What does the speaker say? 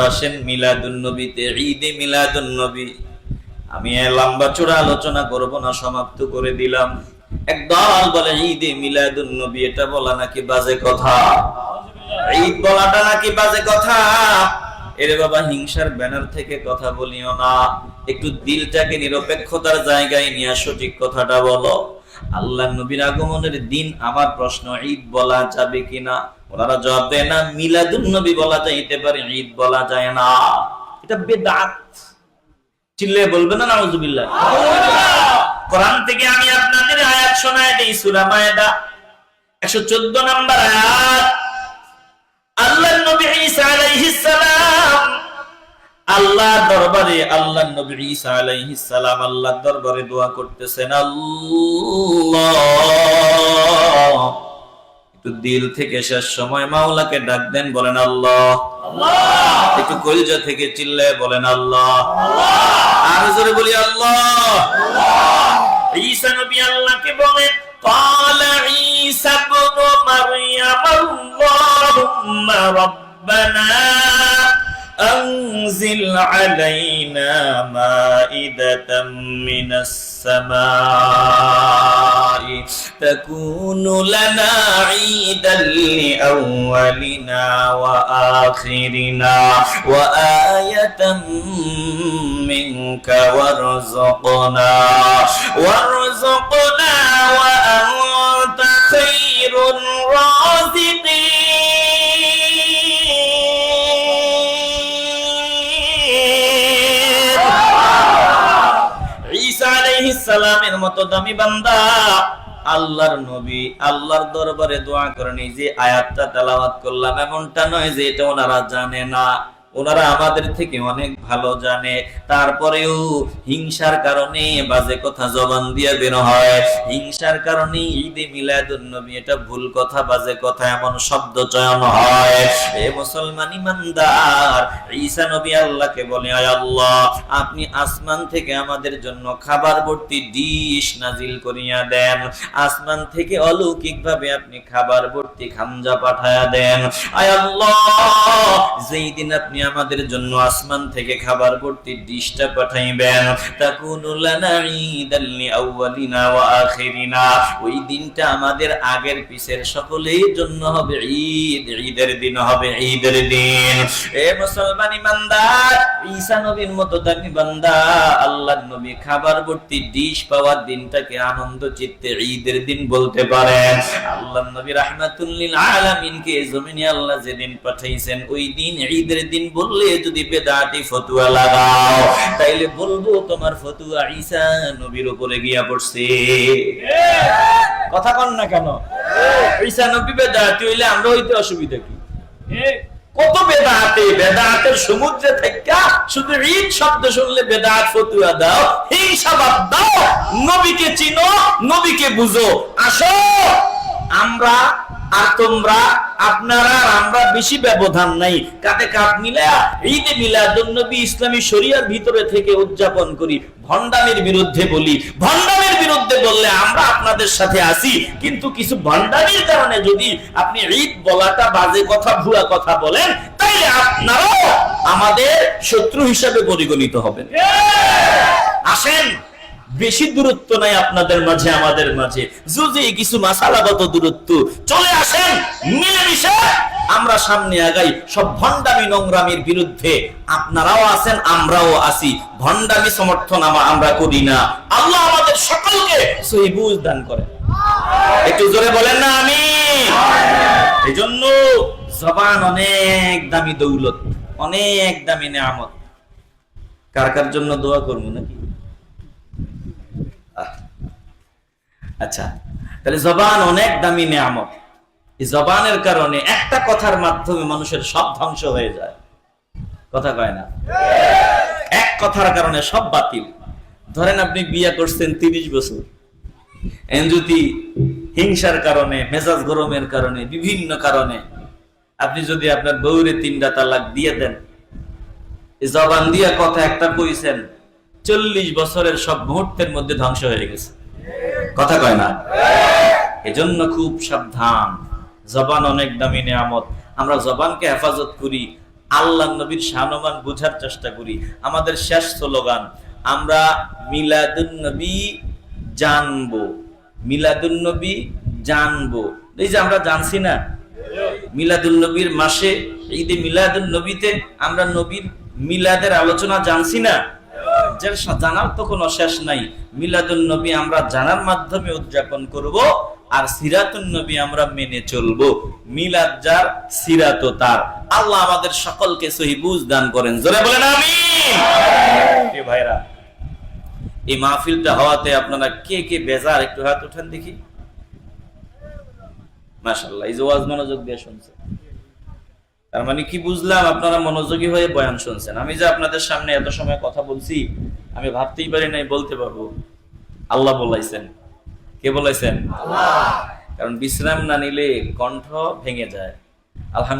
আসেন মিলাদুন নবীতে, ঈদে মিলাদুন নবী। আমি লম্বা চূড়া আলোচনা করব না, সমাপ্ত করে দিলাম। একদল বলে ঈদে মিলাদুন নবী এটা বলা নাকি বাজে কথা, ঈদ বলাটা নাকি বাজে কথা। এরে বাবা, হিংসার ব্যানার থেকে কথা বলিও না, একটু দিলটাকে নিরপেক্ষতার জায়গায় নিয়ে সঠিক কথাটা বলো। আল্লাহ নবীর আগমনের দিন আমার প্রশ্ন, ঈদ বলা যাবে কিনা? ওনারা জবাব দেয় না, মিলাদুন নবী বলা যাইতে পারে, ঈদ বলা যায় না, এটা বেদাত। চিল্লে বলবেন না নাউজুবিল্লাহ। কোরআন থেকে আমি আপনাদের আয়াত শোনায় দেই, সূরা মায়েদা 114 নম্বর আয়াত। আল্লাহর নবী ঈসা আলাইহিস সালাম আল্লাহর দরবারে, আল্লাহর নবী ঈসা আলাইহিস সালাম আল্লাহর দরবারে দোয়া করতেছেন, আল্লাহ। একটু দিল থেকে শেষ সময় মাওলাকে ডাক দেন, বলেন আল্লাহ আল্লাহ। একটু কলিজা থেকে চিল্লায় বলেন আল্লাহ আল্লাহ। আর জোরে বলি আল্লাহ আল্লাহ। ঈসা নবী আল্লাহকে বলেন, قال عيسى ابن مريم اللهم ربنا أنزل علينا مائدة من السماء تكون لنا عيدا لأولنا وآخرنا وآية منك وارزقنا وأنت خير الرازقين। ঈসা আলাইহিস সালামের মতো দামি বান্দা আল্লাহর নবী আল্লাহর দরবারে দোয়া করেন। এই যে আয়াতটা তেলাওয়াত করলাম, এমনটা নয় যে এটা ওনারা জানে না, ওনারা আমাদের থেকে অনেক ভালো জানে। তারপরেও হিংসার কারণে বাজে কথা জবান দিয়ে বের হয়, হিংসার কারণে ঈদে মিলাদুন নবী এটা ভুল কথা, বাজে কথা এমন শব্দ চয়ন হয়। এ মুসলমান ইমানদার, ঈসা নবী আল্লাহকে বলে, আয় আল্লাহ, আপনি আসমান থেকে আমাদের জন্য খাবার ভর্তি ডিশ নাজিল করিয়া দেন, আসমান থেকে অলৌকিকভাবে আপনি খাবার ভর্তি খামজা পাঠায়া দেন। আয় আল্লাহ, যেই দিন আপনি আমাদের জন্য আসমান থেকে খাবার ভর্তি ডিশটা পাঠাইবেন, তাকুনু লানা ঈদাল লিআউয়ালিনা ওয়া আখিরিনা, ওই দিনটা আমাদের আগের পিছের সকলের জন্য হবে ঈদ, ঈদের দিন হবে, ঈদের দিন। এ মুসলমান ইমানদার, ঈসা নবীর মতো দামি বান্দা আল্লাহর নবী খাবার ভর্তি ডিশ পাওয়ার দিনটাকে আনন্দ চিত্তে ঈদের দিন বলতে পারেন। আল্লাহর নবী রাহমাতুল লিল আলামিনকে জমিনে আল্লাহ যেদিন পাঠাইছেন, ওই দিন ঈদের দিন বললে যদি বেদাতি ফতোয়া লাগাও, তাইলে বলবো তোমার ফতোয়া ঈসা নবীর উপরে গিয়া পড়ছে। কথা কন না কেন? ঈসা নবী বেদাতি হইলে আমরা হইতে অসুবিধা কি? কত বেদাতে, বেদাতের সমুদ্রে থেকে শুধু ঈদ শব্দ শুনলে বেদাত ফতোয়া দাও, হিংসা বাদ দাও, নবীকে চিনো, নবীকে বুঝো। আসো, আমরা আর তোমরা, আপনারা আর আমরা বেশি ব্যবধান নাই, কাটে কাট মিলা ঈদে মিলাদুন নবী ইসলামী শরিয়ার ভিতরে থেকে উদযাপন করি। ভণ্ডামির বিরুদ্ধে বলি, ভণ্ডামির বিরুদ্ধে বললে আমরা আপনাদের সাথে আসি, কিন্তু কিছু ভণ্ডামির কারণে যদি আপনি ঈদ বলাটা বাজে কথা, ভুয়া কথা বলেন, তাইলে আপনারাও আমাদের শত্রু হিসাবে পরিগণিত হবেন। আসেন, বেশি দূরত্ব নাই আপনাদের মাঝে আমাদের মাঝে, যদি কিছু মাসালাগত দূরত্ব, চলে আসেন, মিলেমিশে আমরা সামনে আগাই। সব ভণ্ডামি নোংরামির বিরুদ্ধে আপনারাও আছেন, আমরাও আছি। ভণ্ডামি সমর্থন আমরা করি না। আল্লাহ আমাদের সকলকে সহি বুঝ দান করেন। একটু জোরে বলেন না আমিন। এজন্য জবান অনেক দামি দৌলত, অনেক দামি নেয়ামত। কার কার জন্য দোয়া করবো নাকি? আচ্ছা, তাহলে জবান অনেক দামি নেয়ামত। এই জবানের কারণে একটা কথার মাধ্যমে মানুষের সব ধ্বংস হয়ে যায়। কথা কয় না? এক কথার কারণে সব বাতিল। ধরেন আপনি বিয়ে করছেন 30 বছর, যদি হিংসার কারণে, মেজাজ গরমের কারণে, বিভিন্ন কারণে আপনি যদি আপনার বউরে 3টা তালাক দিয়ে দেন, এই জবান দিয়া কথা একটা কইছেন, 40 বছরের সব মুহূর্তের মধ্যে ধ্বংস হয়ে গেছে। কথা কয় না? এজন্য খুব সাবধান। জবান অনেক দামি নেয়ামত, আমরা জবানকে হেফাজত করি। আল্লাহ নবীর শানমান বুঝার চেষ্টা করি। আমাদের শেষ স্লোগান, আমরা মিলাদুন নবী জানবো, মিলাদুন নবী জানবো। এই যে আমরা জানছি না, মিলাদুন নবীর মাসে ঈদে মিলাদুন নবীতে আমরা নবীর মিলাদের আলোচনা জানছি না, যে জানার তো কোনো শেষ নাই। মিলাদুন নবী আমরা জানার মাধ্যমে উদযাপন করব, আর সিরাতুন নবী আমরা মেনে চলবো। মিলাদ যার, সিরাত তার। আল্লাহ আমাদের সকলকে সহি বুঝ দান করেন, জোরে বলেন আমিন। এ ভাইরা, এই মাহফিলটা হওয়াতে আপনারা কে কে বেজার একটু হাত উঠান দেখি। মাশাআল্লাহ, এই যে ওয়াজ মনোযোগ দিয়ে শুনছেন, তার মানে কি বুঝলাম? আপনারা মনোযোগী হয়ে বয়ান শুনছেন। আমি যে আপনাদের সামনে এত সময় কথা বলছি, আমি ভাবতেই পারি নাই বলতে পারবো। আল্লাহ বলাইছেন। কে বলাইছেন? আল্লাহ। কারণ বিশ্রাম না নিলে কণ্ঠ ভেঙে যায়। আলহামদুলিল্লাহ।